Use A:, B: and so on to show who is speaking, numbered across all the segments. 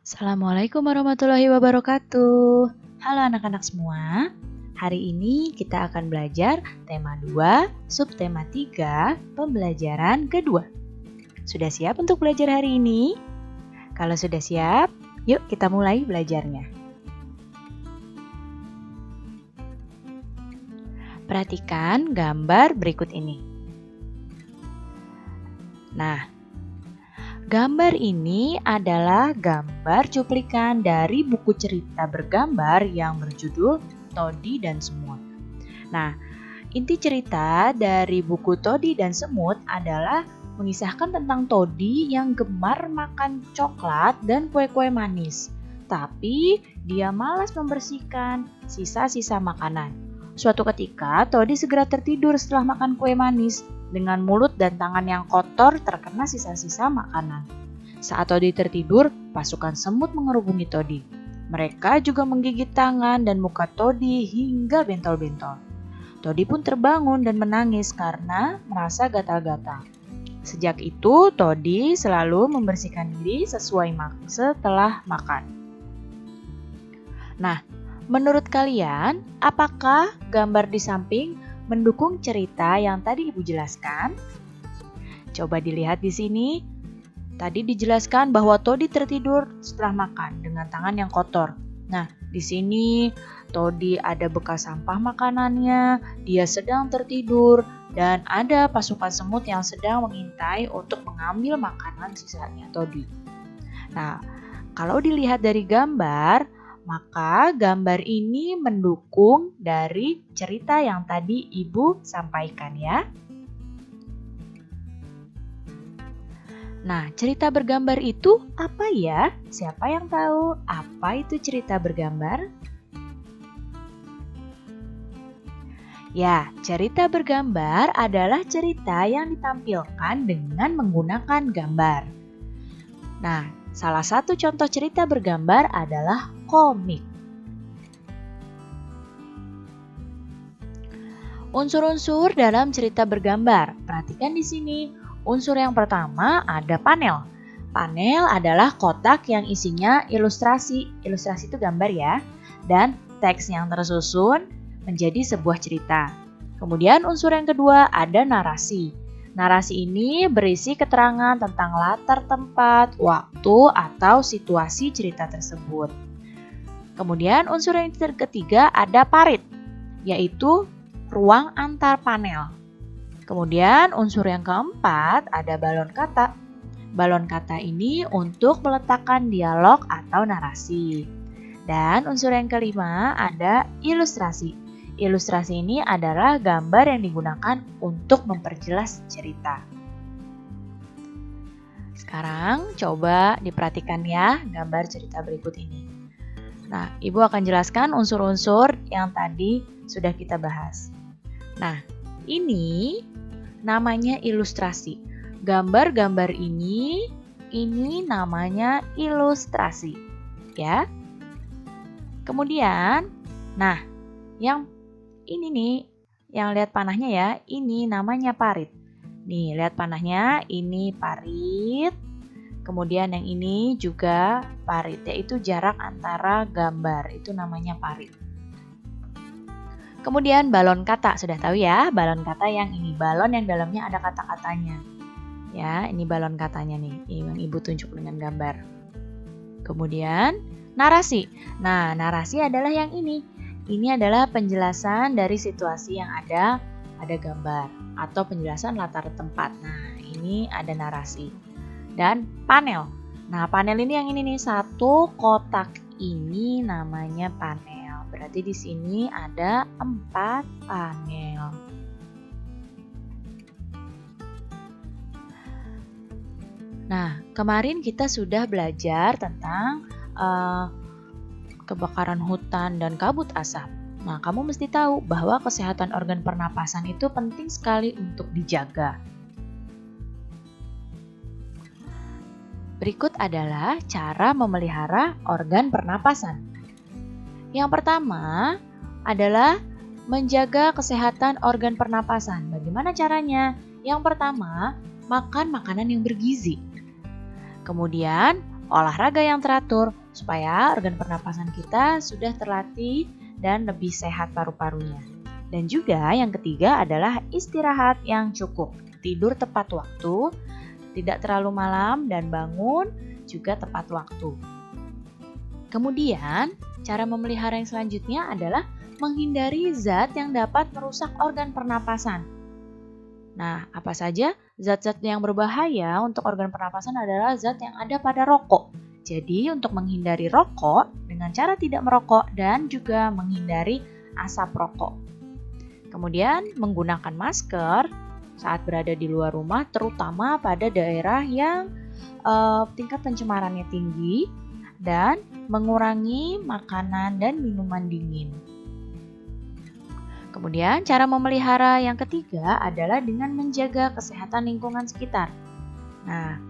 A: Assalamualaikum warahmatullahi wabarakatuh. Halo anak-anak semua. Hari ini kita akan belajar tema 2, subtema 3, pembelajaran kedua. Sudah siap untuk belajar hari ini? Kalau sudah siap, yuk kita mulai belajarnya. Perhatikan gambar berikut ini. Nah, gambar ini adalah gambar cuplikan dari buku cerita bergambar yang berjudul Todi dan Semut. Nah, inti cerita dari buku Todi dan Semut adalah mengisahkan tentang Todi yang gemar makan coklat dan kue-kue manis. Tapi dia malas membersihkan sisa-sisa makanan. Suatu ketika, Todi segera tertidur setelah makan kue manis. Dengan mulut dan tangan yang kotor terkena sisa-sisa makanan. Saat Todi tertidur, pasukan semut mengerubungi Todi. Mereka juga menggigit tangan dan muka Todi hingga bentol-bentol. Todi pun terbangun dan menangis karena merasa gatal-gatal. Sejak itu, Todi selalu membersihkan diri setelah makan. Nah, menurut kalian, apakah gambar di samping mendukung cerita yang tadi Ibu jelaskan? Coba dilihat di sini. Tadi dijelaskan bahwa Todi tertidur setelah makan dengan tangan yang kotor. Nah, di sini Todi ada bekas sampah makanannya, dia sedang tertidur, dan ada pasukan semut yang sedang mengintai untuk mengambil makanan sisanya Todi. Nah, kalau dilihat dari gambar, maka gambar ini mendukung dari cerita yang tadi Ibu sampaikan ya. Nah, cerita bergambar itu apa ya? Siapa yang tahu apa itu cerita bergambar? Ya, cerita bergambar adalah cerita yang ditampilkan dengan menggunakan gambar. Nah, salah satu contoh cerita bergambar adalah komik. Unsur-unsur dalam cerita bergambar. Perhatikan di sini. Unsur yang pertama ada panel. Panel adalah kotak yang isinya ilustrasi. Ilustrasi itu gambar ya. Dan teks yang tersusun menjadi sebuah cerita. Kemudian unsur yang kedua ada narasi. Narasi ini berisi keterangan tentang latar tempat, waktu, atau situasi cerita tersebut. Kemudian unsur yang ketiga ada parit, yaitu ruang antar panel. Kemudian unsur yang keempat ada balon kata. Balon kata ini untuk meletakkan dialog atau narasi. Dan unsur yang kelima ada ilustrasi. Ilustrasi ini adalah gambar yang digunakan untuk memperjelas cerita. Sekarang coba diperhatikan ya gambar cerita berikut ini. Nah, Ibu akan jelaskan unsur-unsur yang tadi sudah kita bahas. Nah, ini namanya ilustrasi. Gambar-gambar ini namanya ilustrasi, ya. Kemudian, nah, yang ini nih, yang lihat panahnya ya, ini namanya parit. Nih, lihat panahnya, ini parit. Kemudian yang ini juga parit, yaitu jarak antara gambar, itu namanya parit. Kemudian balon kata, sudah tahu ya, balon kata yang ini, balon yang dalamnya ada kata-katanya. Ya, ini balon katanya nih, yang Ibu tunjuk dengan gambar. Kemudian narasi. Nah, narasi adalah yang ini. Ini adalah penjelasan dari situasi yang ada pada gambar atau penjelasan latar tempat. Nah, ini ada narasi. Dan panel. Nah, panel ini yang ini nih, satu kotak ini namanya panel. Berarti di sini ada 4 panel. Nah, kemarin kita sudah belajar tentang kebakaran hutan dan kabut asap. Nah, kamu mesti tahu bahwa kesehatan organ pernapasan itu penting sekali untuk dijaga. Berikut adalah cara memelihara organ pernapasan. Yang pertama adalah menjaga kesehatan organ pernapasan. Bagaimana caranya? Yang pertama, makan makanan yang bergizi. Kemudian, olahraga yang teratur supaya organ pernapasan kita sudah terlatih dan lebih sehat paru-parunya. Dan juga yang ketiga adalah istirahat yang cukup, tidur tepat waktu, tidak terlalu malam dan bangun juga tepat waktu. Kemudian, cara memelihara yang selanjutnya adalah menghindari zat yang dapat merusak organ pernapasan. Nah, apa saja zat-zat yang berbahaya untuk organ pernapasan adalah zat yang ada pada rokok. Jadi, untuk menghindari rokok dengan cara tidak merokok dan juga menghindari asap rokok. Kemudian, menggunakan masker saat berada di luar rumah, terutama pada daerah yang tingkat pencemarannya tinggi, dan mengurangi makanan dan minuman dingin. Kemudian cara memelihara yang ketiga adalah dengan menjaga kesehatan lingkungan sekitar. Nah,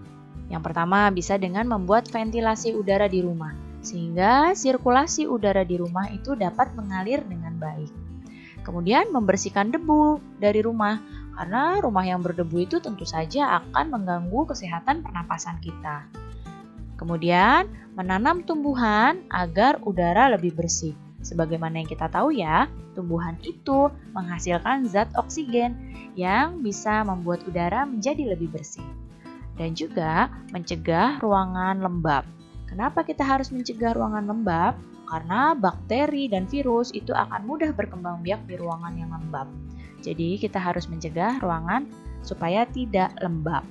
A: yang pertama bisa dengan membuat ventilasi udara di rumah, sehingga sirkulasi udara di rumah itu dapat mengalir dengan baik. Kemudian membersihkan debu dari rumah, karena rumah yang berdebu itu tentu saja akan mengganggu kesehatan pernapasan kita. Kemudian, menanam tumbuhan agar udara lebih bersih. Sebagaimana yang kita tahu ya, tumbuhan itu menghasilkan zat oksigen yang bisa membuat udara menjadi lebih bersih. Dan juga mencegah ruangan lembab. Kenapa kita harus mencegah ruangan lembab? Karena bakteri dan virus itu akan mudah berkembang biak di ruangan yang lembab. Jadi kita harus mencegah ruangan supaya tidak lembab.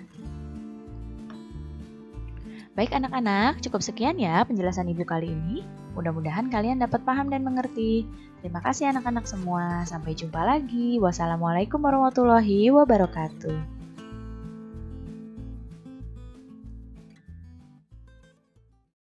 A: Baik anak-anak, cukup sekian ya penjelasan Ibu kali ini. Mudah-mudahan kalian dapat paham dan mengerti. Terima kasih anak-anak semua. Sampai jumpa lagi. Wassalamualaikum warahmatullahi wabarakatuh.